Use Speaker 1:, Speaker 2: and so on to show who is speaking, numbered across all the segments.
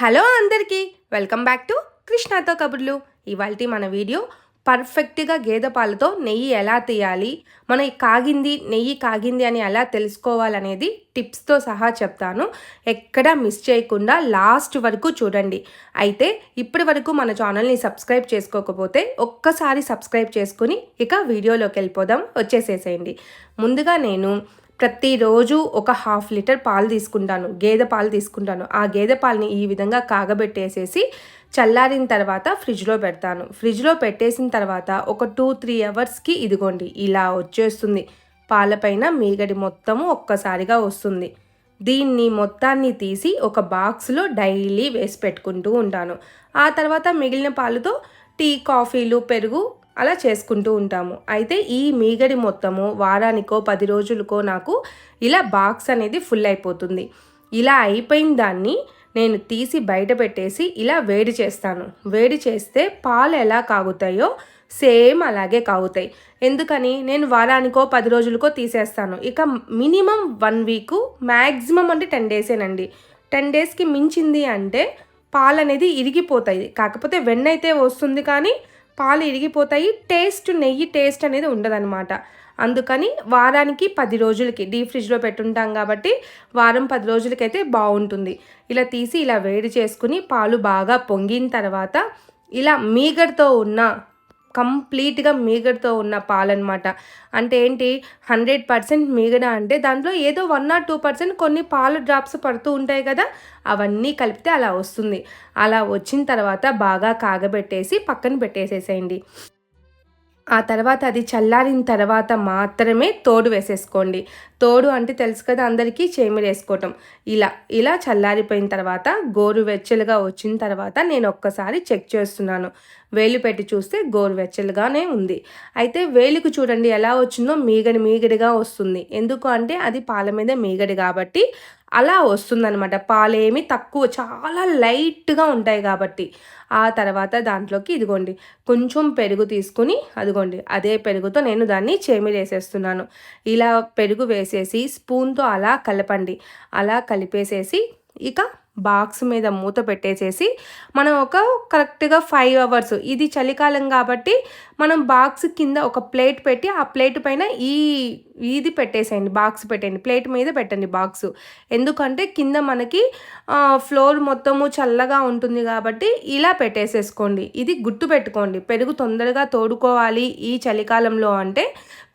Speaker 1: Hello అందరికీ welcome back to కృష్ణతో కబుర్లు. ఇవాల్టి మన వీడియో పర్ఫెక్ట్గా గేదె పాలతో నెయ్యి ఎలా తీయాలి, మన నెయ్యి కాగింది అని ఎలా తెలుసుకోవాలనేది టిప్స్తో సహా చెప్తాను. ఎక్కడా మిస్ చేయకుండా లాస్ట్ వరకు చూడండి. అయితే ఇప్పటి వరకు మన ఛానల్ని సబ్స్క్రైబ్ చేసుకోకపోతే ఒక్కసారి సబ్స్క్రైబ్ చేసుకుని ఇక వీడియోలోకి వెళ్ళిపోదాం. వచ్చేసేసేయండి. ముందుగా నేను ప్రతిరోజు ఒక 1/2 లీటర్ పాలు తీసుకుంటాను, గేదె పాలు తీసుకుంటాను. ఆ గేదె పాలని ఈ విధంగా కాగబెట్టేసేసి చల్లారిన తర్వాత ఫ్రిడ్జ్లో పెడతాను. ఫ్రిడ్జ్లో పెట్టేసిన తర్వాత ఒక 2-3 అవర్స్కి ఇదిగోండి ఇలా వచ్చేస్తుంది. పాలపైన మీగడి మొత్తము ఒక్కసారిగా వస్తుంది. దీన్ని మొత్తాన్ని తీసి ఒక బాక్స్లో డైలీ వేసి పెట్టుకుంటూ ఉంటాను. ఆ తర్వాత మిగిలిన పాలతో టీ, కాఫీలు, పెరుగు అలా చేసుకుంటూ ఉంటాము. అయితే ఈ మీగడి మొత్తము వారానికో 10 రోజులకో నాకు ఇలా బాక్స్ అనేది ఫుల్ అయిపోతుంది. ఇలా అయిపోయిన దాన్ని నేను తీసి బయట పెట్టేసి ఇలా వేడి చేస్తాను. వేడి చేస్తే పాలు ఎలా కాగుతాయో సేమ్ అలాగే కాగుతాయి. ఎందుకని నేను వారానికో 10 రోజులకో తీసేస్తాను. ఇక మినిమం 1 వీకు, మ్యాక్సిమం అంటే 10 డేసేనండి. 10 డేస్కి మించింది అంటే పాలు అనేది ఇరిగిపోతాయి. కాకపోతే వెన్న అయితే వస్తుంది, కానీ పాలు ఇరిగిపోతాయి. నెయ్యి టేస్ట్ అనేది ఉండదన్నమాట. అందుకని వారానికి 10 రోజులకి డీప్ ఫ్రిడ్జ్లో పెట్టుంటాం కాబట్టి వారం 10 రోజులకైతే బాగుంటుంది. ఇలా తీసి ఇలా వేడి చేసుకుని పాలు బాగా పొంగిన తర్వాత ఇలా కంప్లీట్గా మీగడతో ఉన్న పాలనమాట. అంటే ఏంటి, 100% మీగడ అంటే దాంట్లో ఏదో 1 or 2% కొన్ని పాలు డ్రాప్స్ పడుతూ ఉంటాయి కదా, అవన్నీ కలిపితే అలా వస్తుంది. అలా వచ్చిన తర్వాత బాగా కాగబెట్టేసి పక్కన పెట్టేసేసేయండి. ఆ తర్వాత అది చల్లారిన తర్వాత మాత్రమే తోడు వేసేసుకోండి. తోడు అంటే తెలుసు కదా అందరికీ, చేమిరి వేసుకోవటం. ఇలా చల్లారిపోయిన తర్వాత గోరువెచ్చలుగా వచ్చిన తర్వాత నేను ఒక్కసారి చెక్ చేస్తున్నాను. వేలు పెట్టి చూస్తే గోరువెచ్చలుగానే ఉంది. అయితే వేలుకు చూడండి ఎలా వచ్చిందో, మీగడిగా వస్తుంది. ఎందుకు అంటే అది పాల మీద మీగడి కాబట్టి అలా వస్తుందన్నమాట. పాలేమి తక్కువ, చాలా లైట్గా ఉంటాయి కాబట్టి. ఆ తర్వాత దాంట్లోకి ఇదిగోండి కొంచెం పెరుగు తీసుకుని అదిగోండి అదే పెరుగుతో నేను దాన్ని చేమిరేసేస్తున్నాను. ఇలా పెరుగు వేసేసి స్పూన్తో అలా కలపండి. అలా కలిపేసేసి ఇక బాక్స్ మీద మూత పెట్టేసేసి మనం కరెక్ట్గా 5 అవర్స్, ఇది చలికాలం కాబట్టి మనం బాక్స్ కింద ఒక ప్లేట్ పెట్టి ఆ ప్లేట్ పైన ఇది పెట్టేసేయండి, బాక్స్ పెట్టండి, ప్లేట్ మీద పెట్టండి బాక్స్. ఎందుకంటే కింద మనకి ఫ్లోర్ మొత్తము చల్లగా ఉంటుంది కాబట్టి ఇలా పెట్టేసేసుకోండి. ఇది గుర్తుపెట్టుకోండి, పెరుగు తొందరగా తోడుకోవాలి ఈ చలికాలంలో అంటే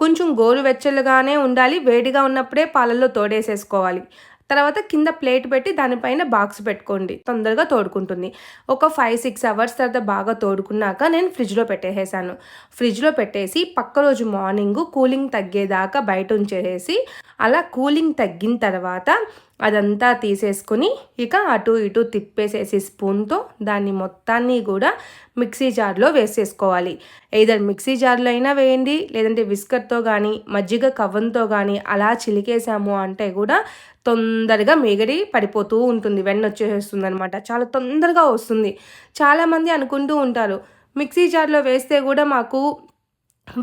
Speaker 1: కొంచెం గోరువెచ్చలుగానే ఉండాలి. వేడిగా ఉన్నప్పుడే పాలల్లో తోడేసేసుకోవాలి. తర్వాత కింద ప్లేట్ పెట్టి దానిపైన బాక్స్ పెట్టుకోండి, తొందరగా తోడుకుంటుంది. ఒక 5-6 అవర్స్ తర్వాత బాగా తోడుకున్నాక నేను ఫ్రిడ్జ్లో పెట్టేసాను. ఫ్రిడ్జ్లో పెట్టేసి పక్క రోజు మార్నింగ్ కూలింగ్ తగ్గేదాకా బయట ఉంచేసి అలా కూలింగ్ తగ్గిన తర్వాత అదంతా తీసేసుకుని ఇక అటు ఇటు తిప్పేసేసి స్పూన్తో దాన్ని మొత్తాన్ని కూడా మిక్సీ జార్లో వేసేసుకోవాలి. ఏదైనా మిక్సీ జార్లో అయినా వేయండి, లేదంటే విస్కర్తో కానీ మజ్జిగ కవ్వంతో కానీ అలా చిలికేసాము అంటే కూడా తొందరగా మీగడి పడిపోతూ ఉంటుంది, వెన్న వచ్చేస్తుంది అనమాట. చాలా తొందరగా వస్తుంది. చాలామంది అనుకుంటూ ఉంటారు మిక్సీ జార్లో వేస్తే కూడా మాకు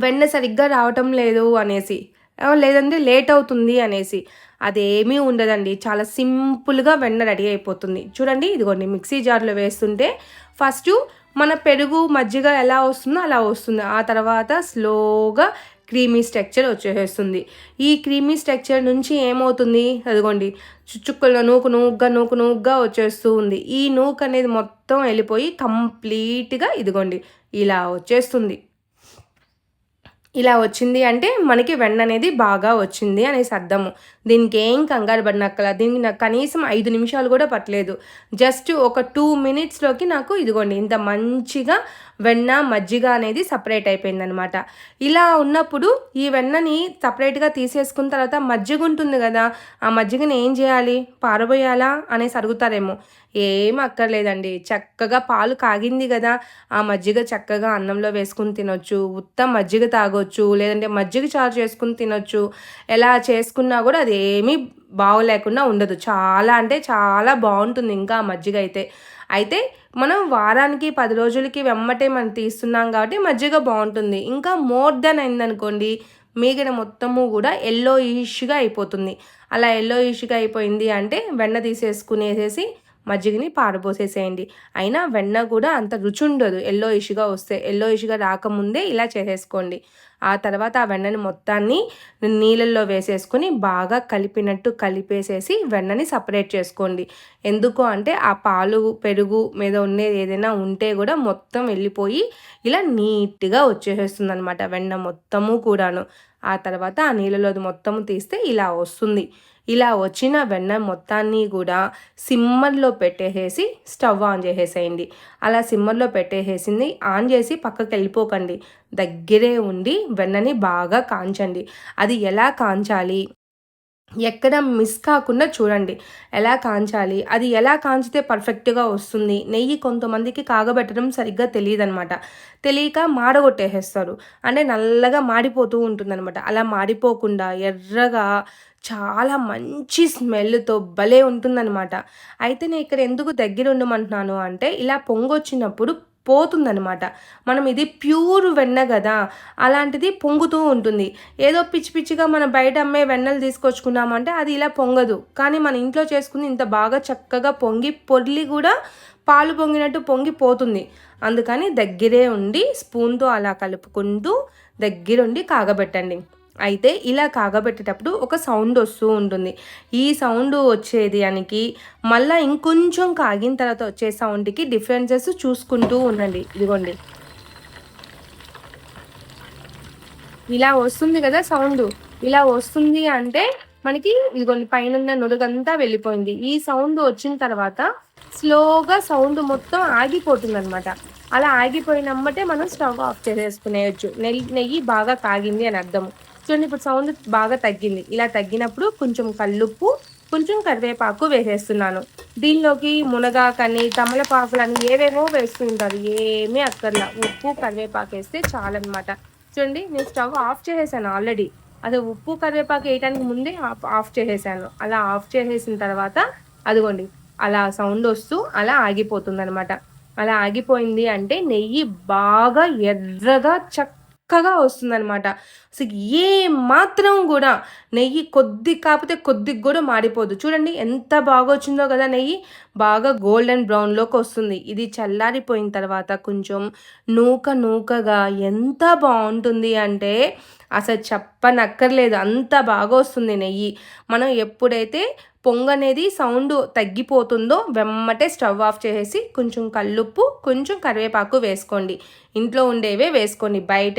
Speaker 1: వెన్న సరిగ్గా రావటం లేదు అనేసి, లేదంటే లేట్ అవుతుంది అనేసి. అదేమీ ఉండదండి, చాలా సింపుల్గా వెన్న రెడీ అయిపోతుంది. చూడండి ఇదిగోండి మిక్సీ జార్లో వేస్తుంటే ఫస్ట్ మన పెరుగు మజ్జిగ ఎలా వస్తుందో అలా వస్తుంది. ఆ తర్వాత స్లోగా క్రీమీ స్ట్రక్చర్ వచ్చేస్తుంది. ఈ క్రీమీ స్ట్రక్చర్ నుంచి ఏమవుతుంది, అదిగోండి చుక్కుల్లో నూకుగా వచ్చేస్తూ ఉంది. ఈ నూకు అనేది మొత్తం వెళ్ళిపోయి కంప్లీట్గా ఇదిగోండి ఇలా వచ్చేస్తుంది. ఇలా వచ్చింది అంటే మనకి వెన్న అనేది బాగా వచ్చింది అనేసి అర్థము. దీనికి ఏం కంగారు పడినక్కల, దీనికి నాకు కనీసం 5 నిమిషాలు కూడా పట్టలేదు. జస్ట్ ఒక 2 మినిట్స్లోకి నాకు ఇదిగోండి ఇంత మంచిగా వెన్న మజ్జిగ అనేది సపరేట్ అయిపోయిందనమాట. ఇలా ఉన్నప్పుడు ఈ వెన్నని సపరేట్గా తీసేసుకున్న తర్వాత మజ్జిగ ఉంటుంది కదా, ఆ మజ్జిగని ఏం చేయాలి, పారబోయాలా అనేసి అడుగుతారేమో. ఏం అక్కర్లేదండి, చక్కగా పాలు కాగింది కదా, ఆ మజ్జిగ చక్కగా అన్నంలో వేసుకుని తినొచ్చు, మజ్జిగ తాగొచ్చు, లేదంటే మజ్జిగ చారు చేసుకుని తినొచ్చు. ఎలా చేసుకున్నా కూడా అది ఏమీ బాగోలేకుండా ఉండదు. చాలా అంటే చాలా బాగుంటుంది ఇంకా మజ్జిగ అయితే మనం వారానికి 10 రోజులకి వెమ్మటే మనం తీస్తున్నాం కాబట్టి మజ్జిగ బాగుంటుంది. ఇంకా మోర్ దెన్ అయిందనుకోండి మీగడ మొత్తము కూడా ఎల్లోయిష్గా అయిపోతుంది. అలా ఎల్లోయిష్గా అయిపోయింది అంటే వెన్న తీసేసుకునేసేసి మజ్జిగని పారబోసేసేయండి. అయినా వెన్న కూడా అంత రుచి ఉండదు ఎల్లోయిష్‌గా వస్తే. ఎల్లోయిష్‌గా రాకముందే ఇలా చేసేసుకోండి. ఆ తర్వాత ఆ వెన్నని మొత్తాన్ని నీళ్ళల్లో వేసేసుకొని బాగా కలిపినట్టు కలిపేసేసి వెన్నని సపరేట్ చేసుకోండి. ఎందుకు అంటే ఆ పాలు, పెరుగు మీద ఉండేది ఏదైనా ఉంటే కూడా మొత్తం వెళ్ళిపోయి ఇలా నీట్‌గా వచ్చేసేస్తుందనమాట వెన్న మొత్తము కూడాను. ఆ తర్వాత ఆ నీళ్ళలోది మొత్తము తీస్తే ఇలా వస్తుంది. ఇలా వచ్చిన వెన్న మొత్తాన్ని కూడా సిమ్మర్లో పెట్టేసేసి స్టవ్ ఆన్ చేసేసేయండి. అలా సిమ్మర్లో పెట్టేసేసింది ఆన్ చేసి పక్కకి వెళ్ళిపోకండి. దగ్గరే ఉండి వెన్నని బాగా కాంచండి. అది ఎలా కాంచాలి, ఎక్కడ మిస్ కాకుండా చూడండి. ఎలా కాంచాలి, అది ఎలా కాంచితే పర్ఫెక్ట్‌గా వస్తుంది. నెయ్యి కొంతమందికి కాగబెట్టడం సరిగ్గా తెలీదనమాట. తెలియక మాడగొట్టేసేస్తారు. అంటే నల్లగా మాడిపోతూ ఉంటుందనమాట. అలా మాడిపోకుండా ఎర్రగా చాలా మంచి స్మెల్‌తో భలే ఉంటుందనమాట. అయితే నేను ఇక్కడ ఎందుకు దగ్గరుండమంటున్నాను అంటే, ఇలా పొంగొచ్చినప్పుడు పోతుందనమాట. మనం ఇది ప్యూర్ వెన్న గదా! అలాంటిది పొంగుతూ ఉంటుంది. ఏదో పిచ్చి పిచ్చిగా మనం బయట అమ్మే వెన్నెలు తీసుకొచ్చుకున్నామంటే అది ఇలా పొంగదు. కానీ మన ఇంట్లో చేసుకుంది ఇంత బాగా చక్కగా పొంగి పొర్లి కూడా పాలు పొంగినట్టు పొంగిపోతుంది. అందుకని దగ్గరే ఉండి స్పూన్‌తో అలా కలుపుకుంటూ దగ్గరుండి కాగబెట్టండి. అయితే ఇలా కాగబెట్టేటప్పుడు ఒక సౌండ్ వస్తూ ఉంటుంది. ఈ సౌండ్ వచ్చేదానికి మళ్ళా ఇంకొంచెం కాగిన తర్వాత వచ్చే సౌండ్‌కి డిఫరెన్సెస్ చూసుకుంటూ ఉండండి. ఇదిగోండి. ఇలా వస్తుంది కదా సౌండు. ఇలా వస్తుంది అంటే మనకి ఇదిగోండి పైనున్న నురగంతా వెళ్ళిపోయింది. ఈ సౌండ్ వచ్చిన తర్వాత స్లోగా సౌండ్ మొత్తం ఆగిపోతుందనమాట. అలా ఆగిపోయినమ్మటే మనం స్టవ్ ఆఫ్ చేసేసుకునేయొచ్చు. నెయ్యి బాగా కాగింది అని అర్థము. చూడండి ఇప్పుడు సౌండ్ బాగా తగ్గింది. ఇలా తగ్గినప్పుడు కొంచెం కల్లుప్పు, కొంచెం కరివేపాకు వేసేస్తున్నాను. దీనిలోకి మునగాకని, తమలపాకులని ఏవేవో వేస్తూ ఉంటారు. ఏమీ అక్కర్లా. ఉప్పు, కరివేపాకు వేస్తే చాలన్నమాట. చూడండి నేను స్టవ్ ఆఫ్ చేసేసాను ఆల్రెడీ. అదే ఉప్పు, కరివేపాకు వేయటానికి ముందే ఆఫ్ చేసేసాను. అలా ఆఫ్ చేసేసిన తర్వాత అదిగోండి అలా సౌండ్ వస్తూ అలా ఆగిపోతుందనమాట. అలా ఆగిపోయింది అంటే నెయ్యి బాగా ఎర్రగా చక్కగా వస్తుందనమాట. అసలు ఏ మాత్రం కూడా నెయ్యి కాకపోతే కొద్దిగా కూడా మాడిపోదు. చూడండి ఎంత బాగా వచ్చిందో కదా నెయ్యి. బాగా గోల్డెన్ బ్రౌన్‌లోకి వస్తుంది. ఇది చల్లారిపోయిన తర్వాత కొంచెం నూకగా ఎంత బావుంటుంది అంటే అసలు చెప్పనక్కర్లేదు. అంత బాగా వస్తుంది నెయ్యి. మనం ఎప్పుడైతే పొంగనేది సౌండ్ తగ్గిపోతుందో వెమ్మటే స్టవ్ ఆఫ్ చేసేసి కొంచెం కల్లుప్పు, కొంచెం కరివేపాకు వేసుకోండి. ఇంట్లో ఉండేవే వేసుకోండి. బయట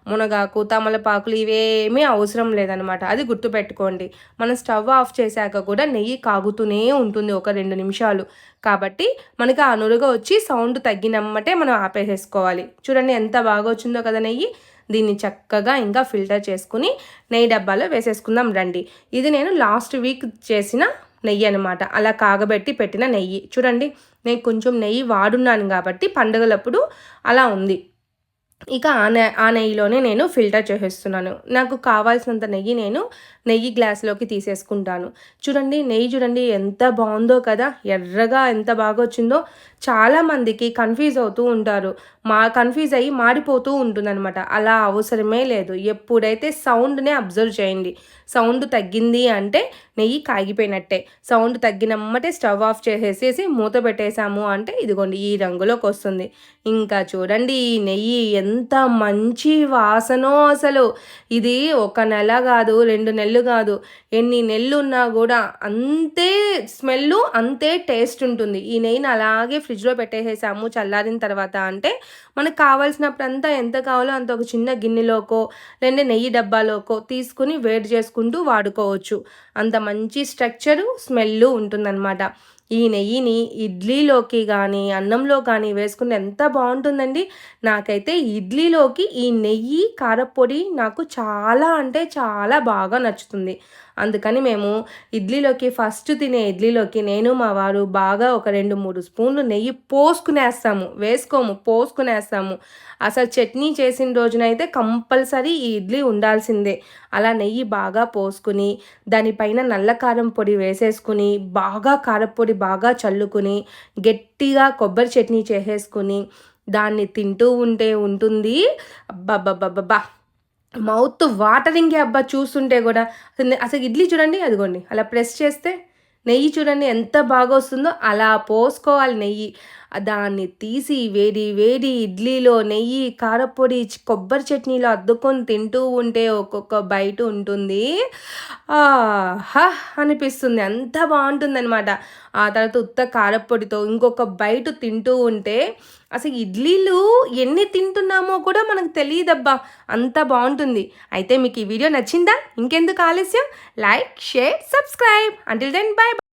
Speaker 1: మునగాకు, తమలపాకులు ఇవేమీ అవసరం లేదనమాట. అది గుర్తుపెట్టుకోండి. మనం స్టవ్ ఆఫ్ చేశాక కూడా నెయ్యి కాగుతూనే ఉంటుంది ఒక 2 నిమిషాలు. కాబట్టి మనకి ఆ నురగ వచ్చి సౌండ్ తగ్గినమ్మటే మనం ఆపేసేసుకోవాలి. చూడండి ఎంత బాగా వచ్చిందో కదా నెయ్యి. దీన్ని చక్కగా ఇంకా ఫిల్టర్ చేసుకుని నెయ్యి డబ్బాలో వేసేసుకుందాం రండి. ఇది నేను లాస్ట్ వీక్ చేసిన నెయ్యి అనమాట. అలా కాగబెట్టి పెట్టిన నెయ్యి. చూడండి నేను కొంచెం నెయ్యి వాడున్నాను కాబట్టి పండుగలప్పుడు అలా ఉంది. ఇక ఆ నెయ్యిలోనే నేను ఫిల్టర్ చేసేస్తున్నాను. నాకు కావాల్సినంత నెయ్యి నేను నెయ్యి గ్లాస్‌లోకి తీసేసుకుంటాను. నెయ్యి చూడండి ఎంత బావుందో కదా! ఎర్రగా ఎంత బాగా వచ్చిందో. చాలామందికి కన్‌ఫ్యూజ్ అవుతూ ఉంటారు. కన్‌ఫ్యూజ్ అయ్యి మాడిపోతూ ఉంటుందనమాట. అలా అవసరమే లేదు. ఎప్పుడైతే సౌండ్‌నే అబ్జర్వ్ చేయండి. సౌండ్ తగ్గింది అంటే నెయ్యి కాగిపోయినట్టే. సౌండ్ తగ్గినమ్మటే స్టవ్ ఆఫ్ చేసేసేసి మూత పెట్టేసాము అంటే ఇదిగోండి ఈ రంగులోకి వస్తుంది. ఇంకా చూడండి ఈ నెయ్యి ఎంత మంచి వాసనో అసలు. ఇది ఒక నెల కాదు, 2 నెలలు కాదు, ఎన్ని నెలలున్నా కూడా అంతే స్మెల్లు, అంతే టేస్ట్ ఉంటుంది. ఈ నెయ్యిని అలాగే ఫ్రిడ్జ్‌లో పెట్టేసేసాము చల్లారిన తర్వాత అంటే మనకు కావాల్సినప్పుడంతా ఎంత కావాలో అంత ఒక చిన్న గిన్నెలోకో లేదంటే నెయ్యి డబ్బాలోకో తీసుకుని వేడి చేసుకుంటూ వాడుకోవచ్చు. అంత మంచి స్ట్రక్చరు, స్మెల్లు ఉంటుందన్నమాట. ఈ నెయ్యిని ఇడ్లీలోకి కానీ అన్నంలో కానీ వేసుకుంటే ఎంత బాగుంటుందండి. నాకైతే ఇడ్లీలోకి ఈ నెయ్యి కారప్పొడి నాకు చాలా అంటే చాలా బాగా నచ్చుతుంది. అందుకని మేము ఫస్ట్ తినే ఇడ్లీలోకి నేను మా వారు బాగా ఒక 2, 3 స్పూన్లు నెయ్యి పోసుకునేస్తాము. అసలు చట్నీ చేసిన రోజునైతే కంపల్సరీ ఈ ఇడ్లీ ఉండాల్సిందే. అలా నెయ్యి బాగా పోసుకుని దానిపైన నల్ల కారం పొడి వేసేసుకుని బాగా కారప్పొడి బాగా చల్లుకుని గట్టిగా కొబ్బరి చట్నీ చేసేసుకుని దాన్ని తింటూ ఉంటే ఉంటుంది. అబ్బబ్బబ్బబ్బా! మౌత్ వాటరింగే అబ్బా చూస్తుంటే కూడా. అసలు ఇడ్లీ చూడండి అదిగోండి అలా ప్రెస్ చేస్తే నెయ్యి చూడండి ఎంత బాగా వస్తుందో అలా పోసుకోవాలి నెయ్యి. దాన్ని తీసి వేడి వేడి ఇడ్లీలో నెయ్యి, కారప్పొడి, కొబ్బరి చట్నీలో అద్దుకొని తింటూ ఉంటే ఒక్కొక్క బైట్ ఉంటుంది. ఆహా! అనిపిస్తుంది. అంత బావుంటుందనమాట. ఆ తర్వాత ఉత్త కారప్పొడితో ఇంకొక బైట్ తింటూ ఉంటే అసలు ఇడ్లీలు ఎన్ని తింటున్నామో కూడా మనకు తెలీదబ్బా! అంత బావుంటుంది. అయితే మీకు ఈ వీడియో నచ్చిందా? ఇంకెందుకు ఆలస్యం? Like, share, subscribe. Until then by.